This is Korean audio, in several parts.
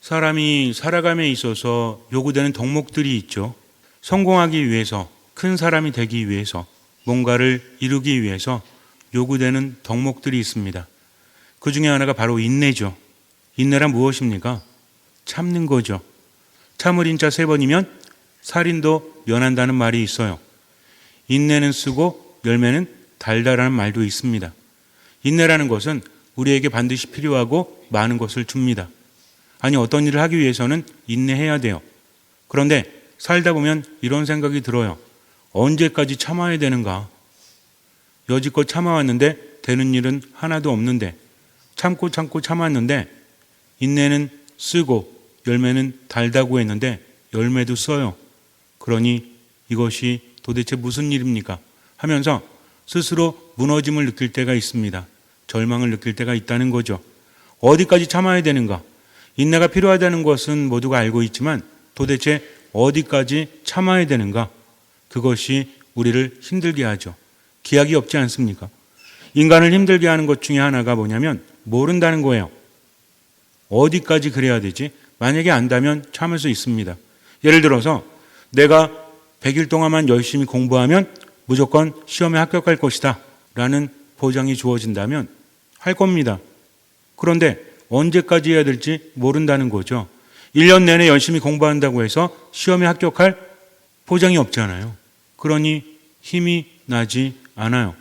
사람이 살아감에 있어서 요구되는 덕목들이 있죠. 성공하기 위해서, 큰 사람이 되기 위해서, 뭔가를 이루기 위해서 요구되는 덕목들이 있습니다. 그 중에 하나가 바로 인내죠. 인내란 무엇입니까? 참는 거죠. 참을 인자 3번이면 살인도 면한다는 말이 있어요. 인내는 쓰고 열매는 달다라는 말도 있습니다. 인내라는 것은 우리에게 반드시 필요하고 많은 것을 줍니다. 아니, 어떤 일을 하기 위해서는 인내해야 돼요. 그런데 살다 보면 이런 생각이 들어요. 언제까지 참아야 되는가? 여지껏 참아왔는데 되는 일은 하나도 없는데, 참고 참았는데 인내는 쓰고 열매는 달다고 했는데 열매도 써요. 그러니 이것이 도대체 무슨 일입니까? 하면서 스스로 무너짐을 느낄 때가 있습니다. 절망을 느낄 때가 있다는 거죠. 어디까지 참아야 되는가? 인내가 필요하다는 것은 모두가 알고 있지만 도대체 어디까지 참아야 되는가? 그것이 우리를 힘들게 하죠. 기약이 없지 않습니까? 인간을 힘들게 하는 것 중에 하나가 뭐냐면 모른다는 거예요. 어디까지 그래야 되지? 만약에 안다면 참을 수 있습니다. 예를 들어서 내가 100일 동안만 열심히 공부하면 무조건 시험에 합격할 것이다 라는 보장이 주어진다면 할 겁니다. 그런데 언제까지 해야 될지 모른다는 거죠. 1년 내내 열심히 공부한다고 해서 시험에 합격할 보장이 없잖아요. 그러니 힘이 나지 않아요.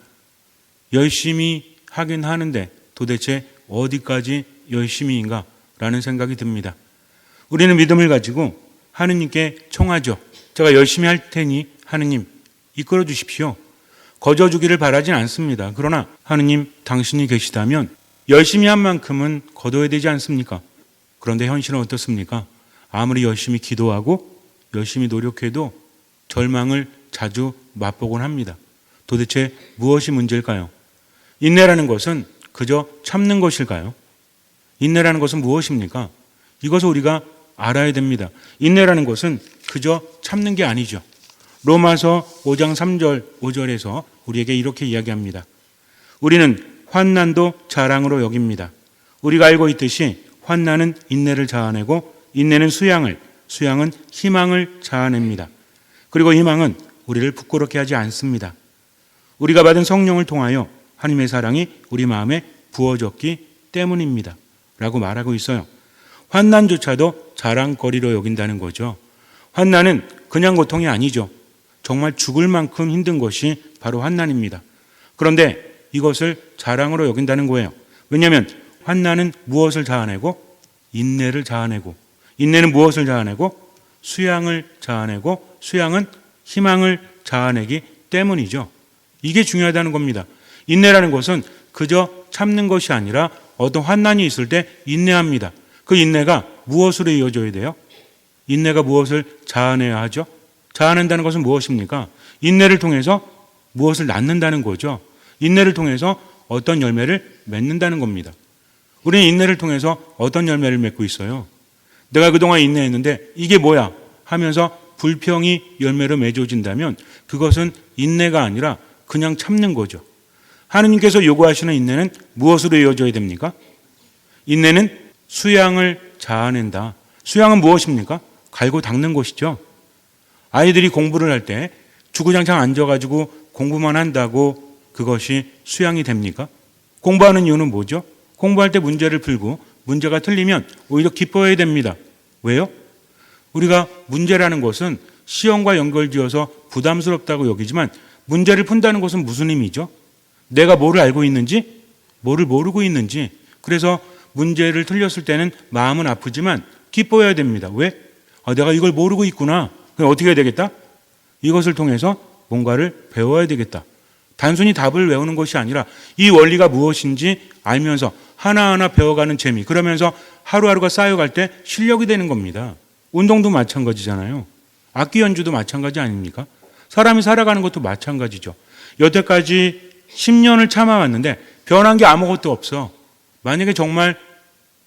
열심히 하긴 하는데 도대체 어디까지 열심히인가 라는 생각이 듭니다. 우리는 믿음을 가지고 하느님께 청하죠. 제가 열심히 할 테니 하느님 이끌어 주십시오. 거저 주기를 바라진 않습니다. 그러나 하느님 당신이 계시다면 열심히 한 만큼은 거둬야 되지 않습니까? 그런데 현실은 어떻습니까? 아무리 열심히 기도하고 열심히 노력해도 절망을 자주 맛보곤 합니다. 도대체 무엇이 문제일까요? 인내라는 것은 그저 참는 것일까요? 인내라는 것은 무엇입니까? 이것을 우리가 알아야 됩니다. 인내라는 것은 그저 참는 게 아니죠. 로마서 5장 3절 5절에서 우리에게 이렇게 이야기합니다. 우리는 환난도 자랑으로 여깁니다. 우리가 알고 있듯이 환난은 인내를 자아내고 인내는 수양을, 수양은 희망을 자아냅니다. 그리고 희망은 우리를 부끄럽게 하지 않습니다. 우리가 받은 성령을 통하여 하나님의 사랑이 우리 마음에 부어졌기 때문입니다. 라고 말하고 있어요. 환난조차도 자랑거리로 여긴다는 거죠. 환난은 그냥 고통이 아니죠. 정말 죽을 만큼 힘든 것이 바로 환난입니다. 그런데 이것을 자랑으로 여긴다는 거예요. 왜냐하면 환난은 무엇을 자아내고 인내를 자아내고 인내는 무엇을 자아내고 수양을 자아내고 수양은 희망을 자아내기 때문이죠. 이게 중요하다는 겁니다. 인내라는 것은 그저 참는 것이 아니라 어떤 환난이 있을 때 인내합니다. 그 인내가 무엇으로 이어져야 돼요? 인내가 무엇을 자아내야 하죠? 자아낸다는 것은 무엇입니까? 인내를 통해서 무엇을 낳는다는 거죠. 인내를 통해서 어떤 열매를 맺는다는 겁니다. 우리는 인내를 통해서 어떤 열매를 맺고 있어요? 내가 그동안 인내했는데 이게 뭐야? 하면서 불평이 열매로 맺어진다면 그것은 인내가 아니라 그냥 참는 거죠. 하느님께서 요구하시는 인내는 무엇으로 이어져야 됩니까? 인내는 수양을 자아낸다. 수양은 무엇입니까? 갈고 닦는 것이죠. 아이들이 공부를 할 때 주구장창 앉아가지고 공부만 한다고 그것이 수양이 됩니까? 공부하는 이유는 뭐죠? 공부할 때 문제를 풀고 문제가 틀리면 오히려 기뻐해야 됩니다. 왜요? 우리가 문제라는 것은 시험과 연결지어서 부담스럽다고 여기지만 문제를 푼다는 것은 무슨 의미죠? 내가 뭐를 알고 있는지, 뭐를 모르고 있는지. 그래서 문제를 틀렸을 때는 마음은 아프지만 기뻐해야 됩니다. 왜? 내가 이걸 모르고 있구나. 그럼 어떻게 해야 되겠다? 이것을 통해서 뭔가를 배워야 되겠다. 단순히 답을 외우는 것이 아니라 이 원리가 무엇인지 알면서 하나하나 배워가는 재미. 그러면서 하루하루가 쌓여갈 때 실력이 되는 겁니다. 운동도 마찬가지잖아요. 악기 연주도 마찬가지 아닙니까? 사람이 살아가는 것도 마찬가지죠. 여태까지 10년을 참아왔는데 변한 게 아무것도 없어. 만약에 정말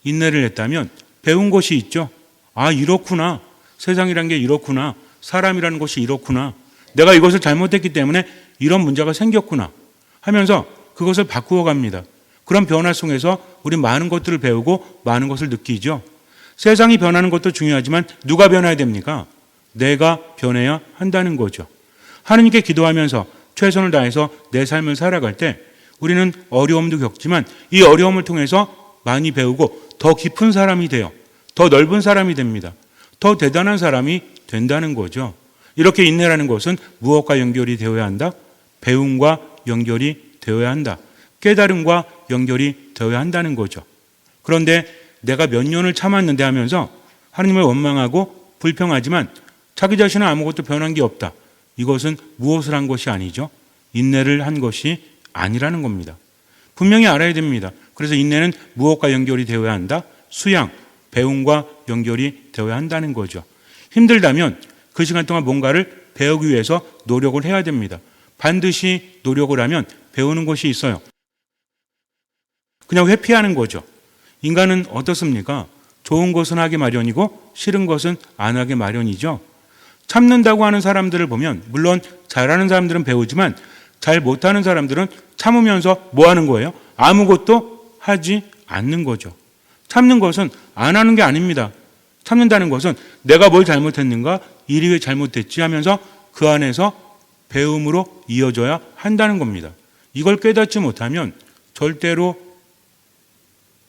인내를 했다면 배운 것이 있죠. 아, 이렇구나. 세상이란 게 이렇구나. 사람이라는 것이 이렇구나. 내가 이것을 잘못했기 때문에 이런 문제가 생겼구나 하면서 그것을 바꾸어 갑니다. 그런 변화 속에서 우리 많은 것들을 배우고 많은 것을 느끼죠. 세상이 변하는 것도 중요하지만 누가 변해야 됩니까? 내가 변해야 한다는 거죠. 하느님께 기도하면서 최선을 다해서 내 삶을 살아갈 때 우리는 어려움도 겪지만 이 어려움을 통해서 많이 배우고 더 깊은 사람이 돼요. 더 넓은 사람이 됩니다. 더 대단한 사람이 된다는 거죠. 이렇게 인내라는 것은 무엇과 연결이 되어야 한다? 배움과 연결이 되어야 한다. 깨달음과 연결이 되어야 한다는 거죠. 그런데 내가 몇 년을 참았는데 하면서 하나님을 원망하고 불평하지만 자기 자신은 아무것도 변한 게 없다. 이것은 무엇을 한 것이 아니죠. 인내를 한 것이 아니라는 겁니다. 분명히 알아야 됩니다. 그래서 인내는 무엇과 연결이 되어야 한다? 수양, 배움과 연결이 되어야 한다는 거죠. 힘들다면 그 시간 동안 뭔가를 배우기 위해서 노력을 해야 됩니다. 반드시 노력을 하면 배우는 것이 있어요. 그냥 회피하는 거죠. 인간은 어떻습니까? 좋은 것은 하기 마련이고 싫은 것은 안 하기 마련이죠. 참는다고 하는 사람들을 보면 물론 잘하는 사람들은 배우지만 잘 못하는 사람들은 참으면서 뭐 하는 거예요? 아무것도 하지 않는 거죠. 참는 것은 안 하는 게 아닙니다. 참는다는 것은 내가 뭘 잘못했는가? 일이 왜 잘못됐지 하면서 그 안에서 배움으로 이어져야 한다는 겁니다. 이걸 깨닫지 못하면 절대로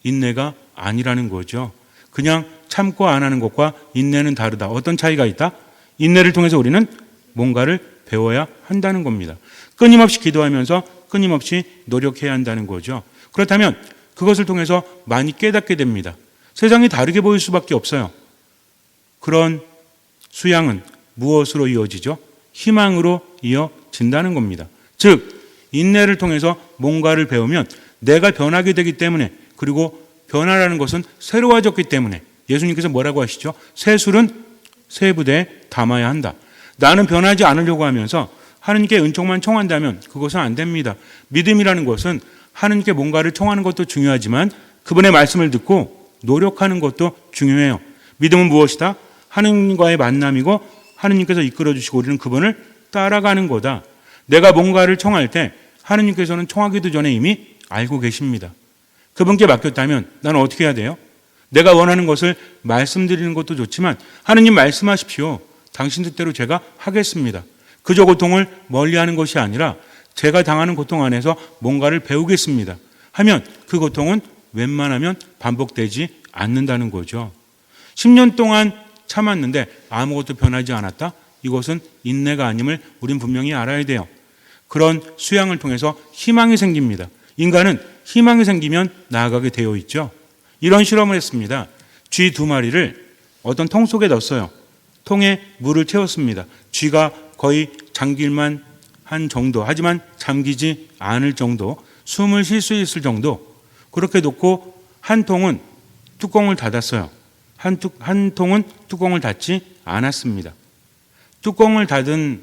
인내가 아니라는 거죠. 그냥 참고 안 하는 것과 인내는 다르다. 어떤 차이가 있다? 인내를 통해서 우리는 뭔가를 배워야 한다는 겁니다. 끊임없이 기도하면서 끊임없이 노력해야 한다는 거죠. 그렇다면 그것을 통해서 많이 깨닫게 됩니다. 세상이 다르게 보일 수밖에 없어요. 그런 수양은 무엇으로 이어지죠? 희망으로 이어진다는 겁니다. 즉 인내를 통해서 뭔가를 배우면 내가 변하게 되기 때문에, 그리고 변화라는 것은 새로워졌기 때문에 예수님께서 뭐라고 하시죠? 새 술은 새 부대에 담아야 한다. 나는 변하지 않으려고 하면서 하느님께 은총만 청한다면 그것은 안 됩니다. 믿음이라는 것은 하느님께 뭔가를 청하는 것도 중요하지만 그분의 말씀을 듣고 노력하는 것도 중요해요. 믿음은 무엇이다? 하느님과의 만남이고 하느님께서 이끌어 주시고 우리는 그분을 따라가는 거다. 내가 뭔가를 청할 때 하느님께서는 청하기도 전에 이미 알고 계십니다. 그분께 맡겼다면 나는 어떻게 해야 돼요? 내가 원하는 것을 말씀드리는 것도 좋지만 하느님 말씀하십시오. 당신 뜻대로 제가 하겠습니다. 그저 고통을 멀리하는 것이 아니라 제가 당하는 고통 안에서 뭔가를 배우겠습니다 하면 그 고통은 웬만하면 반복되지 않는다는 거죠. 10년 동안 참았는데 아무것도 변하지 않았다? 이것은 인내가 아님을 우린 분명히 알아야 돼요. 그런 수양을 통해서 희망이 생깁니다. 인간은 희망이 생기면 나아가게 되어 있죠. 이런 실험을 했습니다. 쥐 2마리를 어떤 통 속에 넣었어요. 통에 물을 채웠습니다. 쥐가 거의 잠길만 한 정도, 하지만 잠기지 않을 정도, 숨을 쉴 수 있을 정도, 그렇게 놓고 한 통은 뚜껑을 닫았어요. 한 통은 뚜껑을 닫지 않았습니다. 뚜껑을 닫은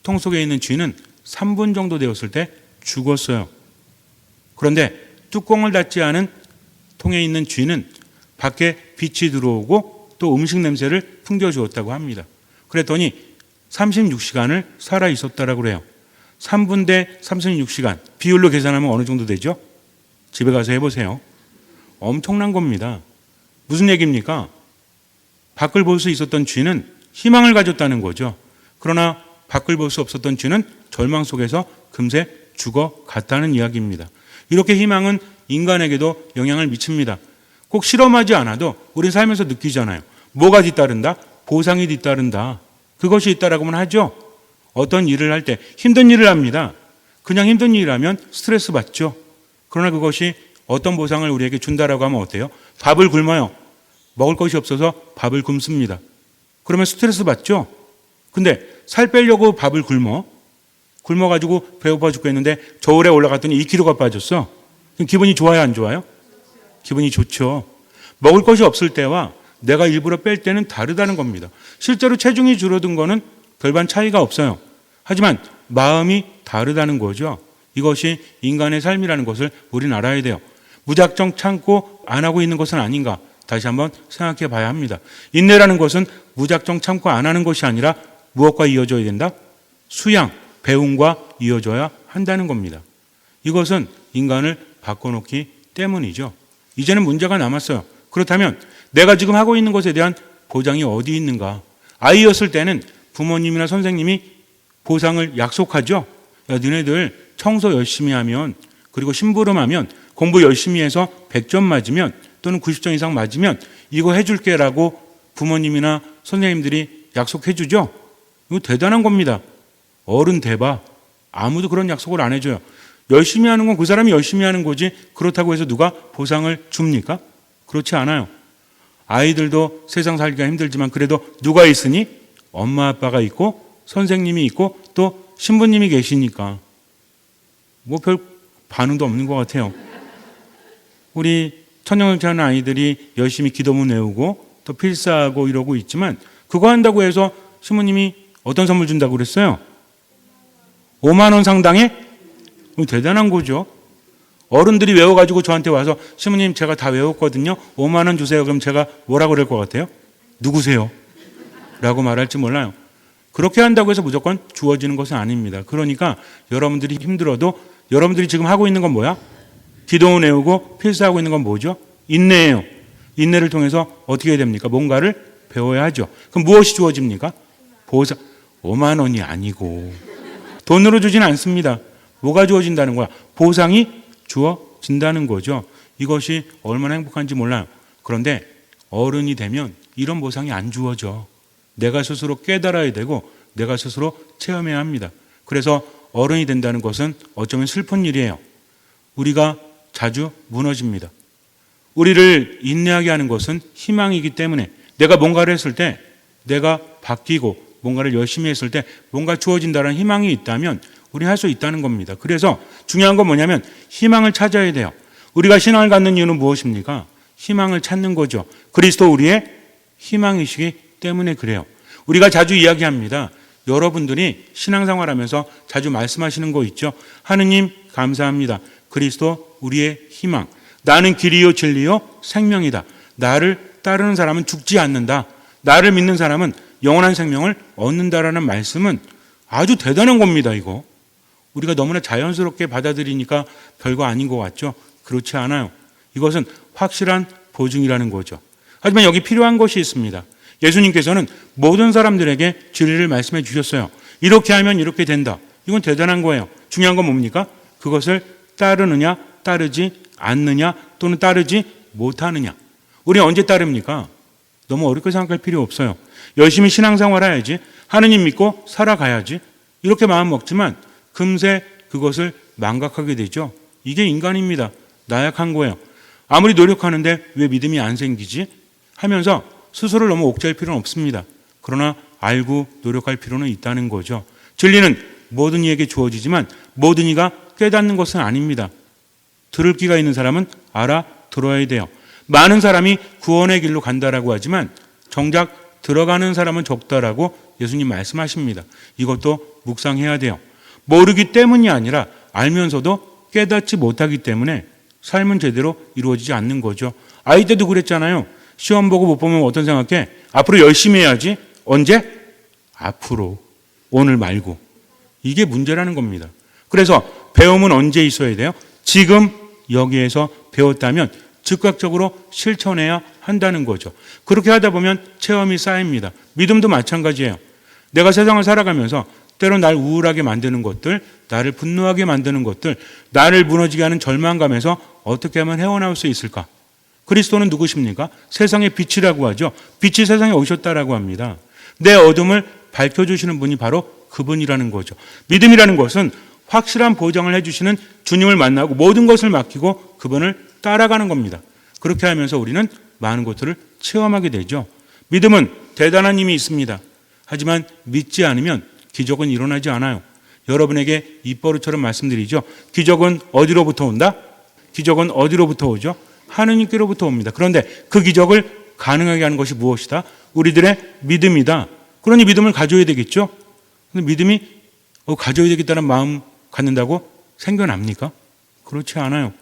통 속에 있는 쥐는 3분 정도 되었을 때 죽었어요. 그런데 뚜껑을 닫지 않은 통에 있는 쥐는 밖에 빛이 들어오고 또 음식 냄새를 풍겨주었다고 합니다. 그랬더니 36시간을 살아 있었다라고 그래요. 3분 대 36시간, 비율로 계산하면 어느 정도 되죠? 집에 가서 해보세요. 엄청난 겁니다. 무슨 얘기입니까? 밖을 볼 수 있었던 쥐는 희망을 가졌다는 거죠. 그러나 밖을 볼 수 없었던 쥐는 절망 속에서 금세 죽어갔다는 이야기입니다. 이렇게 희망은 인간에게도 영향을 미칩니다. 꼭 실험하지 않아도 우리 살면서 느끼잖아요. 뭐가 뒤따른다? 보상이 뒤따른다. 그것이 있다라고만 하죠. 어떤 일을 할 때 힘든 일을 합니다. 그냥 힘든 일을 하면 스트레스 받죠. 그러나 그것이 어떤 보상을 우리에게 준다라고 하면 어때요? 밥을 굶어요. 먹을 것이 없어서 밥을 굶습니다. 그러면 스트레스 받죠. 근데 살 빼려고 밥을 굶어가지고 배고파 죽겠는데 저울에 올라갔더니 2kg가 빠졌어. 그럼 기분이 좋아요, 안 좋아요? 기분이 좋죠. 먹을 것이 없을 때와 내가 일부러 뺄 때는 다르다는 겁니다. 실제로 체중이 줄어든 거는 별반 차이가 없어요. 하지만 마음이 다르다는 거죠. 이것이 인간의 삶이라는 것을 우리는 알아야 돼요. 무작정 참고 안 하고 있는 것은 아닌가? 다시 한번 생각해 봐야 합니다. 인내라는 것은 무작정 참고 안 하는 것이 아니라 무엇과 이어져야 된다? 수양, 배움과 이어져야 한다는 겁니다. 이것은 인간을 바꿔놓기 때문이죠. 이제는 문제가 남았어요. 그렇다면 내가 지금 하고 있는 것에 대한 보장이 어디 있는가? 아이였을 때는 부모님이나 선생님이 보상을 약속하죠. 야, 너네들 청소 열심히 하면, 그리고 심부름하면, 공부 열심히 해서 100점 맞으면 또는 90점 이상 맞으면 이거 해줄게 라고 부모님이나 선생님들이 약속해 주죠. 이거 대단한 겁니다. 어른 대봐. 아무도 그런 약속을 안 해줘요. 열심히 하는 건 그 사람이 열심히 하는 거지 그렇다고 해서 누가 보상을 줍니까? 그렇지 않아요. 아이들도 세상 살기가 힘들지만 그래도 누가 있으니? 엄마 아빠가 있고 선생님이 있고 또 신부님이 계시니까 뭐 별 반응도 없는 것 같아요. 우리 천년왕차하는 아이들이 열심히 기도문 외우고 또 필사하고 이러고 있지만 그거 한다고 해서 신부님이 어떤 선물 준다고 그랬어요? 5만 원 상당의? 대단한 거죠. 어른들이 외워가지고 저한테 와서 신부님 제가 다 외웠거든요. 5만 원 주세요. 그럼 제가 뭐라고 그럴 것 같아요? 누구세요? 라고 말할지 몰라요. 그렇게 한다고 해서 무조건 주어지는 것은 아닙니다. 그러니까 여러분들이 힘들어도 여러분들이 지금 하고 있는 건 뭐야? 기도문 외우고 필사하고 있는 건 뭐죠? 인내예요. 인내를 통해서 어떻게 해야 됩니까? 뭔가를 배워야 하죠. 그럼 무엇이 주어집니까? 보상. 5만 원이 아니고 돈으로 주진 않습니다. 뭐가 주어진다는 거야? 보상이 주어진다는 거죠. 이것이 얼마나 행복한지 몰라요. 그런데 어른이 되면 이런 보상이 안 주어져. 내가 스스로 깨달아야 되고 내가 스스로 체험해야 합니다. 그래서 어른이 된다는 것은 어쩌면 슬픈 일이에요. 우리가 자주 무너집니다. 우리를 인내하게 하는 것은 희망이기 때문에 내가 뭔가를 했을 때 내가 바뀌고 뭔가를 열심히 했을 때 뭔가 주어진다는 희망이 있다면 우리 할 수 있다는 겁니다. 그래서 중요한 건 뭐냐면 희망을 찾아야 돼요. 우리가 신앙을 갖는 이유는 무엇입니까? 희망을 찾는 거죠. 그리스도 우리의 희망이시기 때문에 그래요. 우리가 자주 이야기합니다. 여러분들이 신앙생활하면서 자주 말씀하시는 거 있죠. 하느님 감사합니다. 그리스도 우리의 희망. 나는 길이요 진리요 생명이다. 나를 따르는 사람은 죽지 않는다. 나를 믿는 사람은 영원한 생명을 얻는다라는 말씀은 아주 대단한 겁니다. 이거. 우리가 너무나 자연스럽게 받아들이니까 별거 아닌 것 같죠? 그렇지 않아요. 이것은 확실한 보증이라는 거죠. 하지만 여기 필요한 것이 있습니다. 예수님께서는 모든 사람들에게 진리를 말씀해 주셨어요. 이렇게 하면 이렇게 된다. 이건 대단한 거예요. 중요한 건 뭡니까? 그것을 따르느냐, 따르지 않느냐, 또는 따르지 못하느냐. 우리 언제 따릅니까? 너무 어렵게 생각할 필요 없어요. 열심히 신앙생활 해야지. 하느님 믿고 살아가야지. 이렇게 마음 먹지만 금세 그것을 망각하게 되죠. 이게 인간입니다. 나약한 거예요. 아무리 노력하는데 왜 믿음이 안 생기지? 하면서 스스로를 너무 옥죄할 필요는 없습니다. 그러나 알고 노력할 필요는 있다는 거죠. 진리는 모든 이에게 주어지지만 모든 이가 깨닫는 것은 아닙니다. 들을 귀가 있는 사람은 알아 들어야 돼요. 많은 사람이 구원의 길로 간다라고 하지만 정작 들어가는 사람은 적다라고 예수님 말씀하십니다. 이것도 묵상해야 돼요. 모르기 때문이 아니라 알면서도 깨닫지 못하기 때문에 삶은 제대로 이루어지지 않는 거죠. 아이 때도 그랬잖아요. 시험 보고 못 보면 어떤 생각해? 앞으로 열심히 해야지. 언제? 앞으로. 오늘 말고. 이게 문제라는 겁니다. 그래서 배움은 언제 있어야 돼요? 지금 여기에서 배웠다면 즉각적으로 실천해야 한다는 거죠. 그렇게 하다 보면 체험이 쌓입니다. 믿음도 마찬가지예요. 내가 세상을 살아가면서 때로 날 우울하게 만드는 것들, 나를 분노하게 만드는 것들, 나를 무너지게 하는 절망감에서 어떻게 하면 헤어나올 수 있을까? 그리스도는 누구십니까? 세상의 빛이라고 하죠. 빛이 세상에 오셨다라고 합니다. 내 어둠을 밝혀주시는 분이 바로 그분이라는 거죠. 믿음이라는 것은 확실한 보장을 해주시는 주님을 만나고 모든 것을 맡기고 그분을 따라가는 겁니다. 그렇게 하면서 우리는 많은 것들을 체험하게 되죠. 믿음은 대단한 힘이 있습니다. 하지만 믿지 않으면 기적은 일어나지 않아요. 여러분에게 입버릇처럼 말씀드리죠. 기적은 어디로부터 온다? 기적은 어디로부터 오죠? 하느님께로부터 옵니다. 그런데 그 기적을 가능하게 하는 것이 무엇이다? 우리들의 믿음이다. 그러니 믿음을 가져야 되겠죠? 근데 믿음이 가져야 되겠다는 마음 갖는다고 생겨납니까? 그렇지 않아요.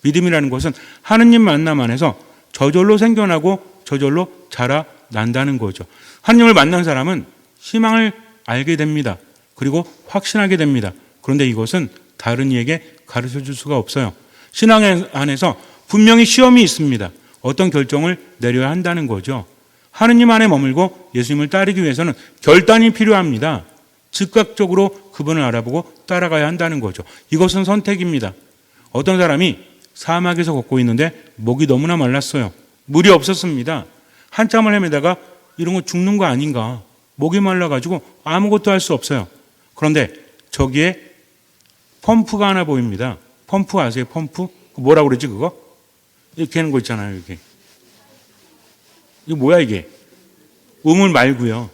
믿음이라는 것은 하느님 만남 안에서 저절로 생겨나고 저절로 자라난다는 거죠. 하느님을 만난 사람은 희망을 알게 됩니다. 그리고 확신하게 됩니다. 그런데 이것은 다른 이에게 가르쳐 줄 수가 없어요. 신앙 안에서 분명히 시험이 있습니다. 어떤 결정을 내려야 한다는 거죠. 하느님 안에 머물고 예수님을 따르기 위해서는 결단이 필요합니다. 즉각적으로 그분을 알아보고 따라가야 한다는 거죠. 이것은 선택입니다. 어떤 사람이 사막에서 걷고 있는데 목이 너무나 말랐어요. 물이 없었습니다. 한참을 헤매다가 이런 거 죽는 거 아닌가. 목이 말라가지고 아무것도 할 수 없어요. 그런데 저기에 펌프가 하나 보입니다. 펌프 아세요? 펌프? 뭐라고 그러지 그거? 이렇게 하는 거 있잖아요. 이게. 이게 뭐야 이게? 우물 말고요.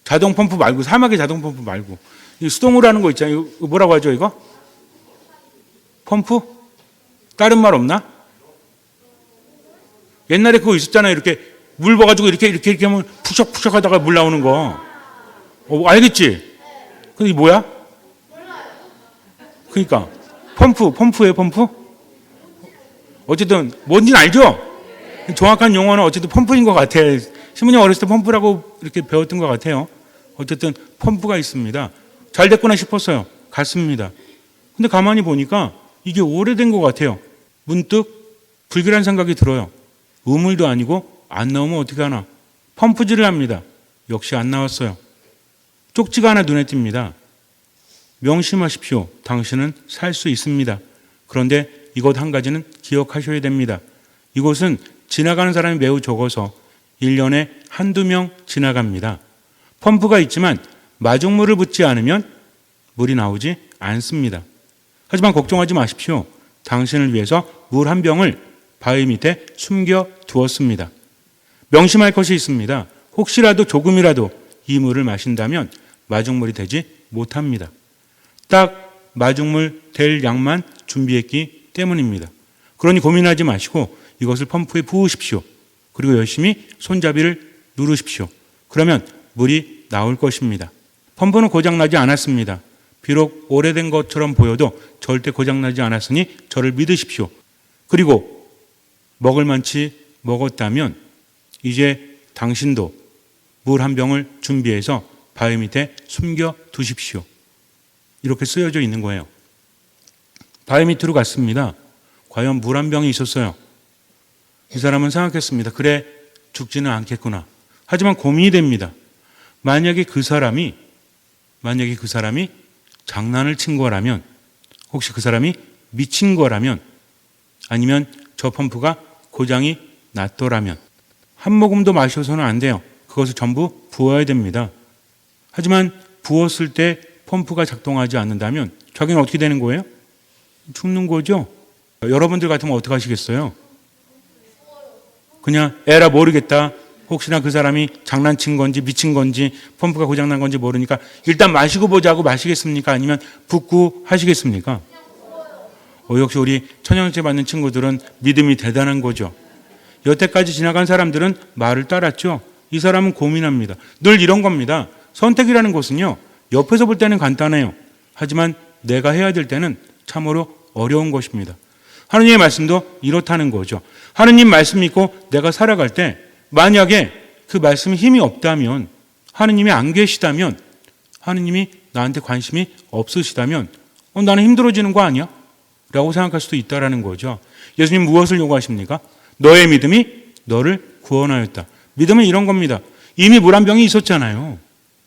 자동 펌프 말고, 사막의 자동 펌프 말고. 수동으로 하는 거 있잖아요. 이거 뭐라고 하죠 이거? 펌프? 다른 말 없나? 옛날에 그거 있었잖아요. 이렇게 물 부어가지고 이렇게 하면 푸석푸석 하다가 물 나오는 거. 알겠지? 근데 이게 뭐야? 그러니까 펌프예요, 펌프? 어쨌든 뭔지는 알죠? 정확한 용어는 어쨌든 펌프인 것 같아요. 신부님 어렸을 때 펌프라고 이렇게 배웠던 것 같아요. 어쨌든 펌프가 있습니다. 잘 됐구나 싶었어요. 갔습니다. 근데 가만히 보니까 이게 오래된 것 같아요. 문득 불길한 생각이 들어요. 우물도 아니고 안 나오면 어떻게 하나. 펌프질을 합니다. 역시 안 나왔어요. 쪽지가 하나 눈에 띕니다. 명심하십시오. 당신은 살 수 있습니다. 그런데 이것 한 가지는 기억하셔야 됩니다. 이곳은 지나가는 사람이 매우 적어서 1년에 한두 명 지나갑니다. 펌프가 있지만 마중물을 붓지 않으면 물이 나오지 않습니다. 하지만 걱정하지 마십시오. 당신을 위해서 물 한 병을 바위 밑에 숨겨 두었습니다. 명심할 것이 있습니다. 혹시라도 조금이라도 이 물을 마신다면 마중물이 되지 못합니다. 딱 마중물 될 양만 준비했기 때문입니다. 그러니 고민하지 마시고 이것을 펌프에 부으십시오. 그리고 열심히 손잡이를 누르십시오. 그러면 물이 나올 것입니다. 펌프는 고장나지 않았습니다. 비록 오래된 것처럼 보여도 절대 고장나지 않았으니 저를 믿으십시오. 그리고 먹을 만치 먹었다면 이제 당신도 물 한 병을 준비해서 바위 밑에 숨겨 두십시오. 이렇게 쓰여져 있는 거예요. 바위 밑으로 갔습니다. 과연 물 한 병이 있었어요. 이 사람은 생각했습니다. 그래, 죽지는 않겠구나. 하지만 고민이 됩니다. 만약에 그 사람이 장난을 친 거라면, 혹시 그 사람이 미친 거라면, 아니면 저 펌프가 고장이 났더라면 한 모금도 마셔서는 안 돼요. 그것을 전부 부어야 됩니다. 하지만 부었을 때 펌프가 작동하지 않는다면 자기는 어떻게 되는 거예요? 죽는 거죠. 여러분들 같으면 어떻게 하시겠어요? 그냥 에라 모르겠다. 혹시나 그 사람이 장난친 건지 미친 건지 펌프가 고장난 건지 모르니까 일단 마시고 보자고 마시겠습니까? 아니면 붓고 하시겠습니까? 역시 우리 천연세 받는 친구들은 믿음이 대단한 거죠. 여태까지 지나간 사람들은 말을 따랐죠. 이 사람은 고민합니다. 늘 이런 겁니다. 선택이라는 것은요, 옆에서 볼 때는 간단해요. 하지만 내가 해야 될 때는 참으로 어려운 것입니다. 하느님의 말씀도 이렇다는 거죠. 하느님 말씀 믿고 내가 살아갈 때 만약에 그 말씀에 힘이 없다면, 하느님이 안 계시다면, 하느님이 나한테 관심이 없으시다면 나는 힘들어지는 거 아니야? 라고 생각할 수도 있다는 거죠. 예수님 무엇을 요구하십니까? 너의 믿음이 너를 구원하였다. 믿음은 이런 겁니다. 이미 물 한 병이 있었잖아요.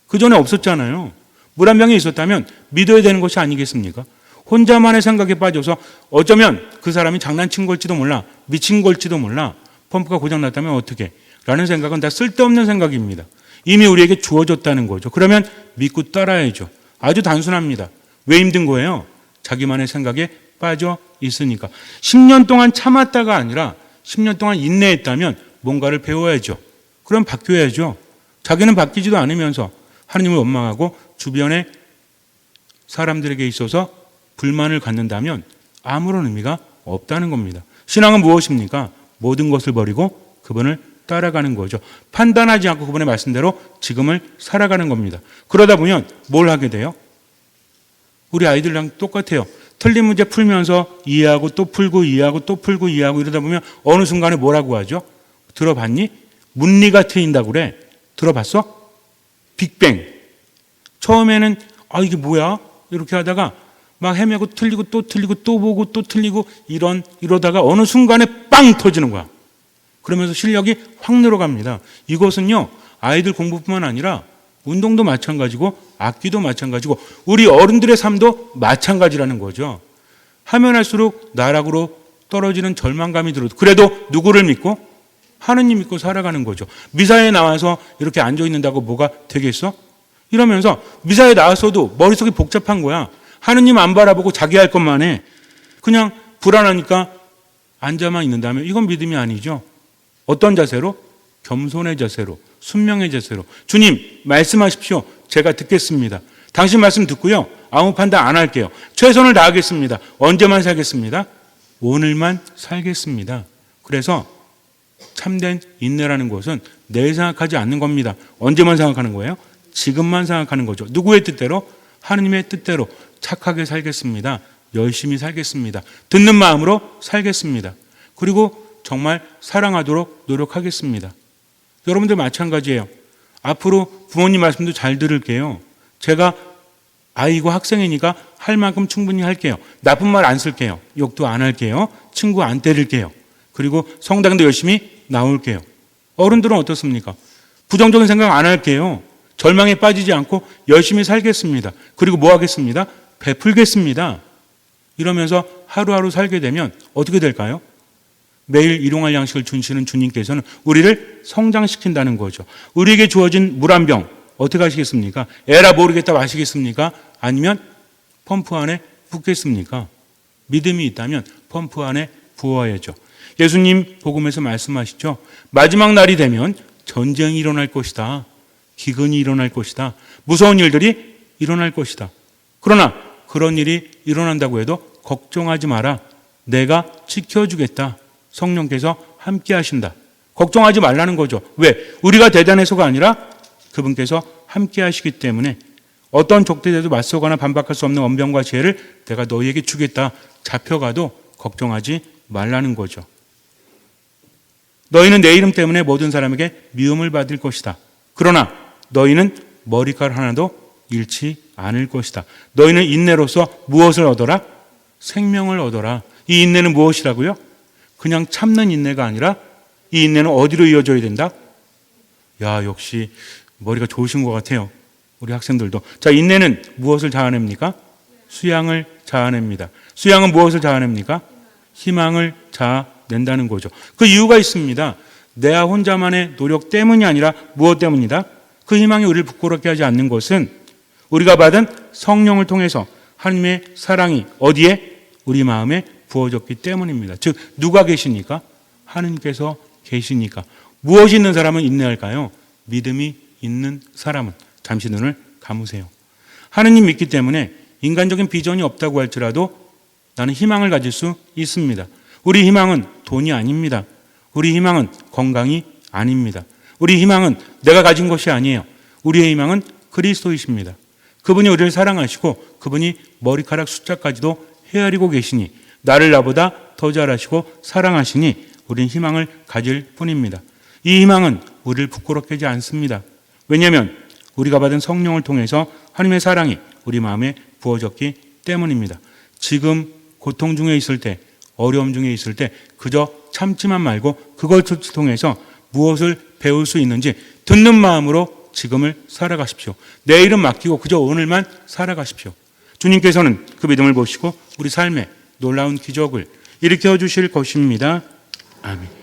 그 전에 없었잖아요. 물 한 병이 있었다면 믿어야 되는 것이 아니겠습니까? 혼자만의 생각에 빠져서 어쩌면 그 사람이 장난친 걸지도 몰라, 미친 걸지도 몰라, 펌프가 고장났다면 어떻게? 라는 생각은 다 쓸데없는 생각입니다. 이미 우리에게 주어졌다는 거죠. 그러면 믿고 따라야죠. 아주 단순합니다. 왜 힘든 거예요? 자기만의 생각에 빠져 있으니까. 10년 동안 참았다가 아니라 10년 동안 인내했다면 뭔가를 배워야죠. 그럼 바뀌어야죠. 자기는 바뀌지도 않으면서 하나님을 원망하고 주변의 사람들에게 있어서 불만을 갖는다면 아무런 의미가 없다는 겁니다. 신앙은 무엇입니까? 모든 것을 버리고 그분을 따라가는 거죠. 판단하지 않고 그분의 말씀대로 지금을 살아가는 겁니다. 그러다 보면 뭘 하게 돼요? 우리 아이들이랑 똑같아요. 틀린 문제 풀면서 이해하고 또 풀고 이해하고 또 풀고 이해하고 이러다 보면 어느 순간에 뭐라고 하죠? 들어봤니? 문리가 트인다고 그래. 들어봤어? 빅뱅. 처음에는 이게 뭐야? 이렇게 하다가 막 헤매고 틀리고 또 틀리고 또 보고 또 틀리고 이러다가 어느 순간에 빵 터지는 거야. 그러면서 실력이 확 늘어갑니다. 이것은요, 아이들 공부뿐만 아니라 운동도 마찬가지고 악기도 마찬가지고 우리 어른들의 삶도 마찬가지라는 거죠. 하면 할수록 나락으로 떨어지는 절망감이 들어도 그래도 누구를 믿고? 하느님 믿고 살아가는 거죠. 미사에 나와서 이렇게 앉아 있는다고 뭐가 되겠어? 이러면서 미사에 나왔어도 머릿속이 복잡한 거야. 하느님 안 바라보고 자기 할 것만 해. 그냥 불안하니까 앉아만 있는다면 이건 믿음이 아니죠. 어떤 자세로? 겸손의 자세로, 순명의 자세로. 주님 말씀하십시오. 제가 듣겠습니다. 당신 말씀 듣고요, 아무 판단 안 할게요. 최선을 다하겠습니다. 언제만 살겠습니다? 오늘만 살겠습니다. 그래서 참된 인내라는 것은 내일 생각하지 않는 겁니다. 언제만 생각하는 거예요? 지금만 생각하는 거죠. 누구의 뜻대로? 하느님의 뜻대로 착하게 살겠습니다. 열심히 살겠습니다. 듣는 마음으로 살겠습니다. 그리고 정말 사랑하도록 노력하겠습니다. 여러분들 마찬가지예요. 앞으로 부모님 말씀도 잘 들을게요. 제가 아이고 학생이니까 할 만큼 충분히 할게요. 나쁜 말 안 쓸게요. 욕도 안 할게요. 친구 안 때릴게요. 그리고 성당도 열심히 나올게요. 어른들은 어떻습니까? 부정적인 생각 안 할게요. 절망에 빠지지 않고 열심히 살겠습니다. 그리고 뭐 하겠습니다? 베풀겠습니다. 이러면서 하루하루 살게 되면 어떻게 될까요? 매일 일용할 양식을 주시는 주님께서는 우리를 성장시킨다는 거죠. 우리에게 주어진 물 한 병 어떻게 하시겠습니까? 에라 모르겠다 마시겠습니까? 아니면 펌프 안에 붓겠습니까? 믿음이 있다면 펌프 안에 부어야죠. 예수님 복음에서 말씀하시죠. 마지막 날이 되면 전쟁이 일어날 것이다. 기근이 일어날 것이다. 무서운 일들이 일어날 것이다. 그러나 그런 일이 일어난다고 해도 걱정하지 마라. 내가 지켜주겠다. 성령께서 함께 하신다. 걱정하지 말라는 거죠. 왜? 우리가 대단해서가 아니라 그분께서 함께 하시기 때문에 어떤 적대에도 맞서거나 반박할 수 없는 언변과 지혜를 내가 너희에게 주겠다. 잡혀가도 걱정하지 말라는 거죠. 너희는 내 이름 때문에 모든 사람에게 미움을 받을 것이다. 그러나 너희는 머리카락 하나도 잃지 않을 것이다. 너희는 인내로서 무엇을 얻어라? 생명을 얻어라. 이 인내는 무엇이라고요? 그냥 참는 인내가 아니라 이 인내는 어디로 이어져야 된다? 야, 역시 머리가 좋으신 것 같아요. 우리 학생들도. 자, 인내는 무엇을 자아냅니까? 수양을 자아냅니다. 수양은 무엇을 자아냅니까? 희망을 자아낸다는 거죠. 그 이유가 있습니다. 내 혼자만의 노력 때문이 아니라 무엇 때문이다? 그 희망이 우리를 부끄럽게 하지 않는 것은 우리가 받은 성령을 통해서 하나님의 사랑이 어디에? 우리 마음에 부어졌기 때문입니다. 즉 누가 계시니까? 하느님께서 계시니까. 무엇이 있는 사람은 인내할까요? 믿음이 있는 사람은. 잠시 눈을 감으세요. 하느님 믿기 때문에 인간적인 비전이 없다고 할지라도 나는 희망을 가질 수 있습니다. 우리 희망은 돈이 아닙니다. 우리 희망은 건강이 아닙니다. 우리 희망은 내가 가진 것이 아니에요. 우리의 희망은 그리스도이십니다. 그분이 우리를 사랑하시고 그분이 머리카락 숫자까지도 헤아리고 계시니 나를 나보다 더 잘하시고 사랑하시니 우린 희망을 가질 뿐입니다. 이 희망은 우리를 부끄럽게 하지 않습니다. 왜냐하면 우리가 받은 성령을 통해서 하나님의 사랑이 우리 마음에 부어졌기 때문입니다. 지금 고통 중에 있을 때, 어려움 중에 있을 때 그저 참지만 말고 그걸 통해서 무엇을 배울 수 있는지 듣는 마음으로 지금을 살아가십시오. 내일은 맡기고 그저 오늘만 살아가십시오. 주님께서는 그 믿음을 보시고 우리 삶에 놀라운 기적을 일으켜 주실 것입니다. 아멘.